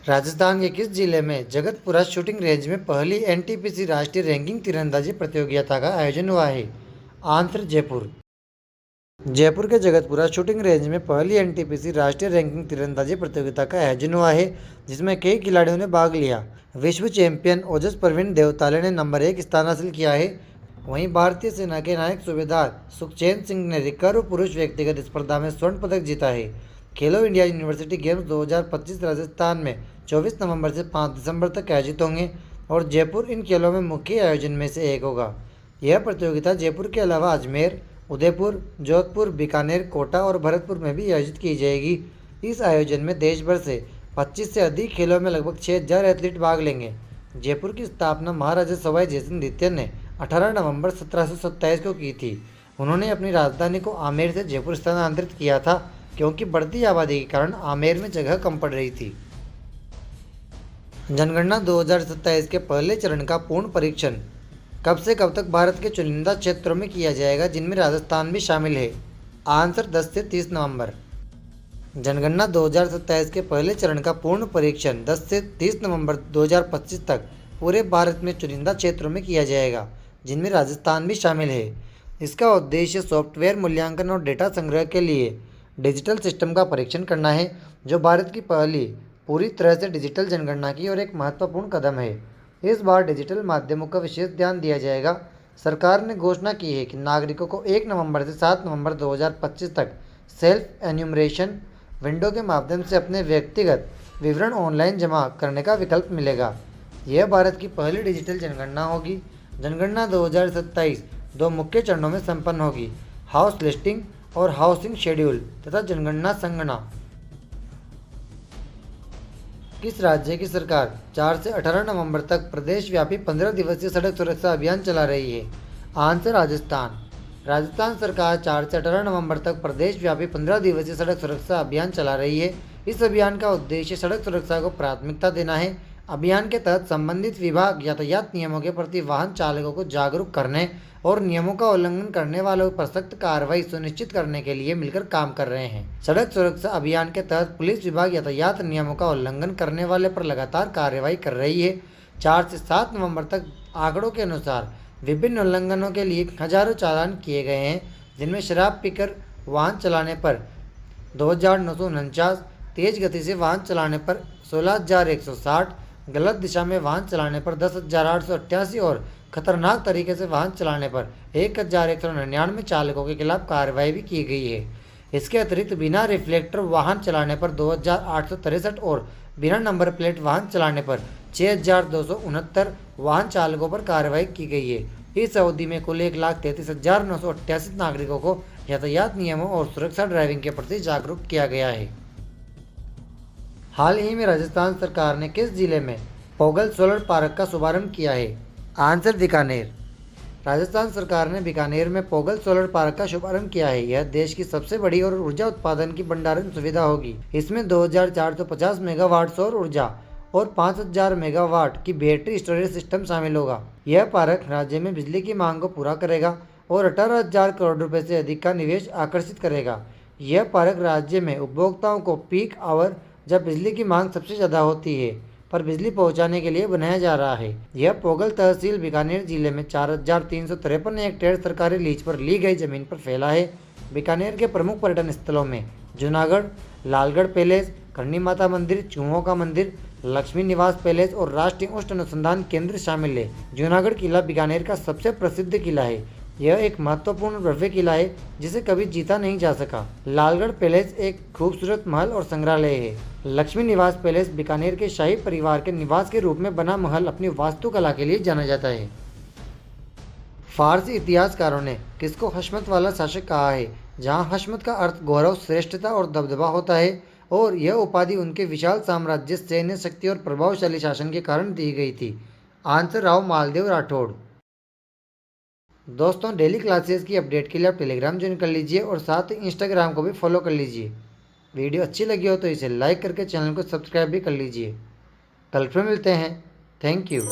राजस्थान के किस जिले में जगतपुरा शूटिंग रेंज में पहली एनटीपीसी राष्ट्रीय रैंकिंग तीरंदाजी प्रतियोगिता का आयोजन हुआ है? आंसर जयपुर। जयपुर के जगतपुरा शूटिंग रेंज में पहली एनटीपीसी राष्ट्रीय रैंकिंग तीरंदाजी प्रतियोगिता का आयोजन हुआ है, जिसमें कई खिलाड़ियों ने भाग लिया। विश्व चैंपियन ओजस प्रवीण देवताले ने नंबर 1 स्थान हासिल किया है। वहीं भारतीय सेना के नायक सूबेदार सुखचैन सिंह ने रिकर्व पुरुष व्यक्तिगत स्पर्धा में स्वर्ण पदक जीता है। खेलो इंडिया यूनिवर्सिटी गेम्स 2025 राजस्थान में 24 नवंबर से 5 दिसंबर तक आयोजित होंगे और जयपुर इन खेलों में मुख्य आयोजन में से एक होगा। यह प्रतियोगिता जयपुर के अलावा अजमेर, उदयपुर, जोधपुर, बीकानेर, कोटा और भरतपुर में भी आयोजित की जाएगी। इस आयोजन में देश भर से 25 से अधिक खेलों में लगभग 6000 एथलीट भाग लेंगे। जयपुर की स्थापना महाराजा सवाई जयसिंह द्वितीय ने 18 नवंबर 1727 को की थी। उन्होंने अपनी राजधानी को आमेर से जयपुर स्थानांतरित किया था, क्योंकि बढ़ती आबादी के कारण आमेर में जगह कम पड़ रही थी। जनगणना 2027 के पहले चरण का पूर्ण परीक्षण कब से कब तक भारत के चुनिंदा क्षेत्रों में किया जाएगा, जिनमें राजस्थान भी शामिल है? आंसर 10 से 30 नवंबर। जनगणना 2027 के पहले चरण का पूर्ण परीक्षण 10 से 30 नवंबर 2025 तक पूरे भारत में चुनिंदा क्षेत्रों में किया जाएगा, जिनमें राजस्थान भी शामिल है। इसका उद्देश्य सॉफ्टवेयर मूल्यांकन और डेटा संग्रह के लिए डिजिटल सिस्टम का परीक्षण करना है, जो भारत की पहली पूरी तरह से डिजिटल जनगणना की और एक महत्वपूर्ण कदम है। इस बार डिजिटल माध्यमों का विशेष ध्यान दिया जाएगा। सरकार ने घोषणा की है कि नागरिकों को 1 नवंबर से 7 नवंबर 2025 तक सेल्फ एन्यूमरेशन विंडो के माध्यम से अपने व्यक्तिगत विवरण ऑनलाइन जमा करने का विकल्प मिलेगा। यह भारत की पहली डिजिटल जनगणना होगी। जनगणना 2027 दो मुख्य चरणों में संपन्न होगी: हाउस लिस्टिंग और हाउसिंग शेड्यूल तथा जनगणना संगणना। किस राज्य की सरकार 4 से 18 नवंबर तक प्रदेश व्यापी 15 दिवसीय सड़क सुरक्षा अभियान चला रही है? आंसर राजस्थान। राजस्थान सरकार 4 से 18 नवंबर तक प्रदेश व्यापी 15 दिवसीय सड़क सुरक्षा अभियान चला रही है। इस अभियान का उद्देश्य सड़क सुरक्षा को प्राथमिकता देना है। अभियान के तहत संबंधित विभाग यातायात नियमों के प्रति वाहन चालकों को जागरूक करने और नियमों का उल्लंघन करने वालों पर सख्त कार्रवाई सुनिश्चित करने के लिए मिलकर काम कर रहे हैं। सड़क सुरक्षा अभियान के तहत पुलिस विभाग यातायात नियमों का उल्लंघन करने वाले पर लगातार कार्रवाई कर रही है। 4 से 7 नवंबर तक आंकड़ों के अनुसार विभिन्न उल्लंघनों के लिए हजारों चालान किए गए हैं, जिनमें शराब पीकर वाहन चलाने पर 2949, तेज गति से वाहन चलाने पर 16160, गलत दिशा में वाहन चलाने पर 10,888 और खतरनाक तरीके से वाहन चलाने पर 1,199 चालकों के खिलाफ कार्रवाई भी की गई है। इसके अतिरिक्त बिना रिफ्लेक्टर वाहन चलाने पर 2,863 और बिना नंबर प्लेट वाहन चलाने पर 6,269 वाहन चालकों पर कार्रवाई की गई है। इस अवधि में कुल 1,33,988 नागरिकों को यातायात नियमों और सुरक्षा ड्राइविंग के प्रति जागरूक किया गया है। हाल ही में राजस्थान सरकार ने किस जिले में पोगल सोलर पार्क का शुभारंभ किया है? आंसर बीकानेर। राजस्थान सरकार ने बीकानेर में पोगल सोलर पार्क का शुभारंभ किया है। यह देश की सबसे बड़ी और ऊर्जा उत्पादन की भंडारण सुविधा होगी। इसमें 2450 मेगावाट सौर ऊर्जा और 5000 मेगावाट की बैटरी स्टोरेज सिस्टम शामिल होगा। यह पार्क राज्य में बिजली की मांग को पूरा करेगा और 18,000 करोड़ रुपए से अधिक का निवेश आकर्षित करेगा। यह पार्क राज्य में उपभोक्ताओं को पीक आवर, जब बिजली की मांग सबसे ज़्यादा होती है, पर बिजली पहुंचाने के लिए बनाया जा रहा है। यह पोगल तहसील बीकानेर जिले में 4,353 हेक्टेयर सरकारी लीज पर ली गई जमीन पर फैला है। बीकानेर के प्रमुख पर्यटन स्थलों में जूनागढ़, लालगढ़ पैलेस, करणी माता मंदिर, चूहों का मंदिर, लक्ष्मी निवास पैलेस और राष्ट्रीय उष्ण अनुसंधान केंद्र शामिल है। जूनागढ़ किला बीकानेर का सबसे प्रसिद्ध किला है। यह एक महत्वपूर्ण भव्य किला है जिसे कभी जीता नहीं जा सका। लालगढ़ पैलेस एक खूबसूरत महल और संग्रहालय है। लक्ष्मी निवास पैलेस बीकानेर के शाही परिवार के निवास के रूप में बना महल अपनी वास्तुकला के लिए जाना जाता है। फारसी इतिहासकारों ने किसको हशमत वाला शासक कहा है? जहाँ हशमत का अर्थ गौरव, श्रेष्ठता और दबदबा होता है और यह उपाधि उनके विशाल साम्राज्य, सैन्य शक्ति और प्रभावशाली शासन के कारण दी गई थी। आंसर राव मालदेव राठौड़। दोस्तों, डेली क्लासेस की अपडेट के लिए आप टेलीग्राम ज्वाइन कर लीजिए और साथ ही इंस्टाग्राम को भी फॉलो कर लीजिए। वीडियो अच्छी लगी हो तो इसे लाइक करके चैनल को सब्सक्राइब भी कर लीजिए। कल फिर मिलते हैं। Thank you.